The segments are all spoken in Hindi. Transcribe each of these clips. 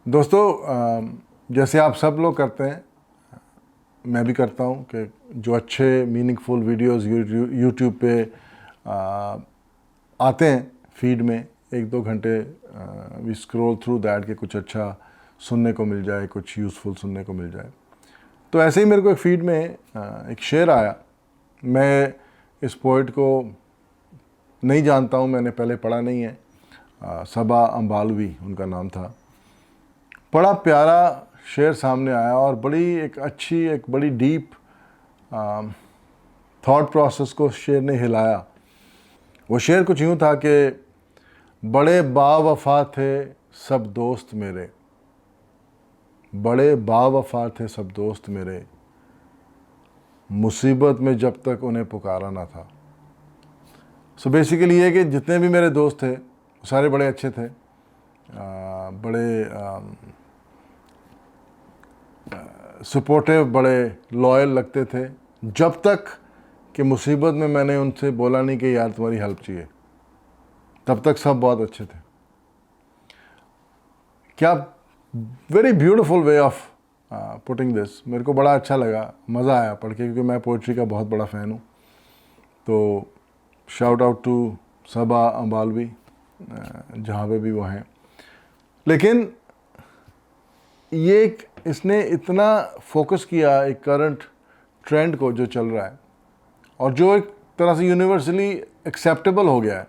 दोस्तों, जैसे आप सब लोग करते हैं, मैं भी करता हूं कि जो अच्छे मीनिंगफुल वीडियोस यूट्यूब पे आते हैं फीड में, 1-2 घंटे वी स्क्रॉल थ्रू दैट कि कुछ अच्छा सुनने को मिल जाए, कुछ यूज़फुल सुनने को मिल जाए। तो ऐसे ही मेरे को एक फीड में एक शेर आया। मैं इस पोइट को नहीं जानता हूं, मैंने पहले पढ़ा नहीं है। सबा अंबालवी उनका नाम था। बड़ा प्यारा शेर सामने आया और बड़ी एक अच्छी, एक बड़ी डीप थॉट प्रोसेस को शेर ने हिलाया। वो शेर कुछ यूँ था कि बड़े बावफा थे सब दोस्त मेरे, बड़े बावफा थे सब दोस्त मेरे, मुसीबत में जब तक उन्हें पुकारा ना था। सो बेसिकली ये कि जितने भी मेरे दोस्त थे वो सारे बड़े अच्छे थे, बड़े सपोर्टिव, बड़े लॉयल लगते थे, जब तक कि मुसीबत में मैंने उनसे बोला नहीं कि यार तुम्हारी हेल्प चाहिए, तब तक सब बहुत अच्छे थे। क्या very beautiful way of putting this. मेरे को बड़ा अच्छा लगा, मज़ा आया पढ़ के, क्योंकि मैं पोइट्री का बहुत बड़ा फ़ैन हूँ। तो शाउट आउट टू सबा अंबालवी, जहाँ पे भी वो हैं। लेकिन ये इसने इतना फोकस किया एक करंट ट्रेंड को जो चल रहा है और जो एक तरह से यूनिवर्सली एक्सेप्टेबल हो गया है,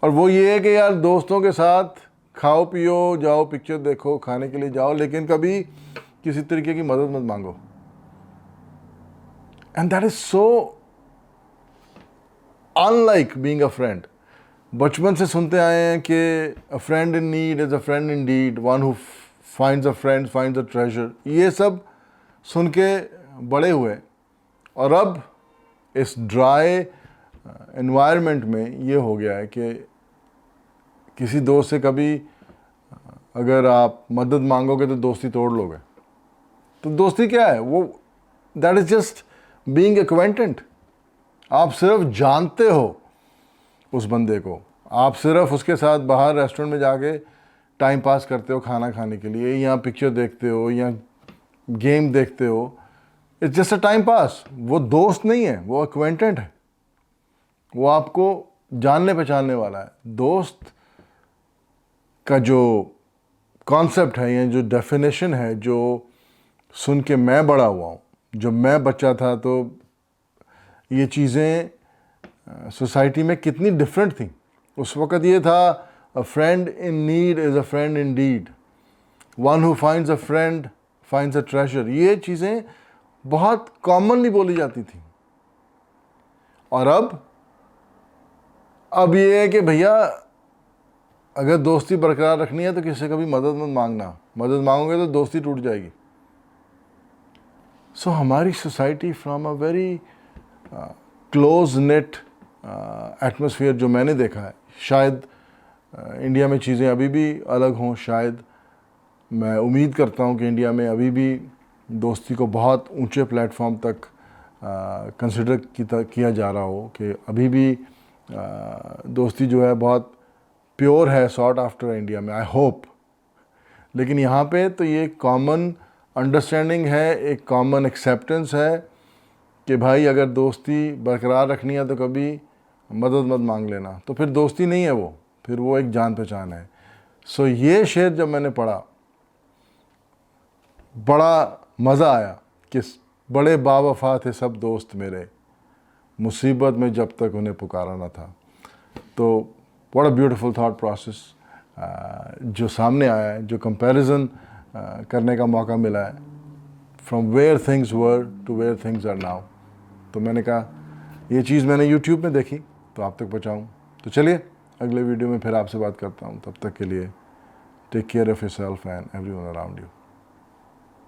और वो ये है कि यार दोस्तों के साथ खाओ पियो, जाओ पिक्चर देखो, खाने के लिए जाओ, लेकिन कभी किसी तरीके की मदद मत मांगो। And that is so unlike being a friend. बचपन से सुनते आए हैं कि a friend in need is a friend in deed, one who finds a friend finds a treasure. ये सब सुन के बड़े हुए, और अब इस ड्राई एनवायरनमेंट में ये हो गया है कि किसी दोस्त से कभी अगर आप मदद मांगोगे तो दोस्ती तोड़ लोगे। तो दोस्ती क्या है? वो दैट इज जस्ट बीइंग एक्वेंटेंट। आप सिर्फ जानते हो उस बंदे को, आप सिर्फ उसके साथ बाहर रेस्टोरेंट में जाके टाइम पास करते हो खाना खाने के लिए, या पिक्चर देखते हो या गेम देखते हो। It's just a time pass. वो दोस्त नहीं है, वो एक्वेंटेंट है, वो आपको जानने पहचानने वाला है। दोस्त का जो कॉन्सेप्ट है या जो डेफिनेशन है, जो सुन के मैं बड़ा हुआ हूँ, जब मैं बच्चा था तो ये चीज़ें सोसाइटी में कितनी डिफरेंट थी। उस वक़्त ये था, a friend in need is a friend in deed, one who finds a friend finds a treasure. ये चीज़ें बहुत कॉमनली बोली जाती थी। और अब ये है कि भैया अगर दोस्ती बरकरार रखनी है तो किसी से कभी मदद मत मांगना, मदद मांगोगे तो दोस्ती टूट जाएगी। सो हमारी society from a very close net atmosphere जो मैंने देखा है, शायद इंडिया में चीज़ें अभी भी अलग हों, शायद मैं उम्मीद करता हूं कि इंडिया में अभी भी दोस्ती को बहुत ऊंचे प्लेटफॉर्म तक कंसिडर किया जा रहा हो, कि अभी भी दोस्ती जो है बहुत प्योर है, सॉर्ट आफ्टर इंडिया में, आई होप। लेकिन यहाँ पे तो ये कॉमन अंडरस्टैंडिंग है, एक कॉमन एक्सेप्टेंस है कि भाई अगर दोस्ती बरकरार रखनी है तो कभी मदद मत मांग लेना। तो फिर दोस्ती नहीं है वो, फिर वो एक जान पहचान है। सो ये शेर जब मैंने पढ़ा, बड़ा मज़ा आया कि बड़े बावफा थे सब दोस्त मेरे, मुसीबत में जब तक उन्हें पुकारा ना था। तो what a beautiful thought process जो सामने आया है, जो कंपैरिजन करने का मौका मिला है, from where things were to where things are now. तो मैंने कहा ये चीज़ मैंने यूट्यूब में देखी तो आप तक पहुँचाऊँ। तो चलिए अगले वीडियो में फिर आपसे बात करता हूँ। तब तक के लिए take care of yourself and everyone around you.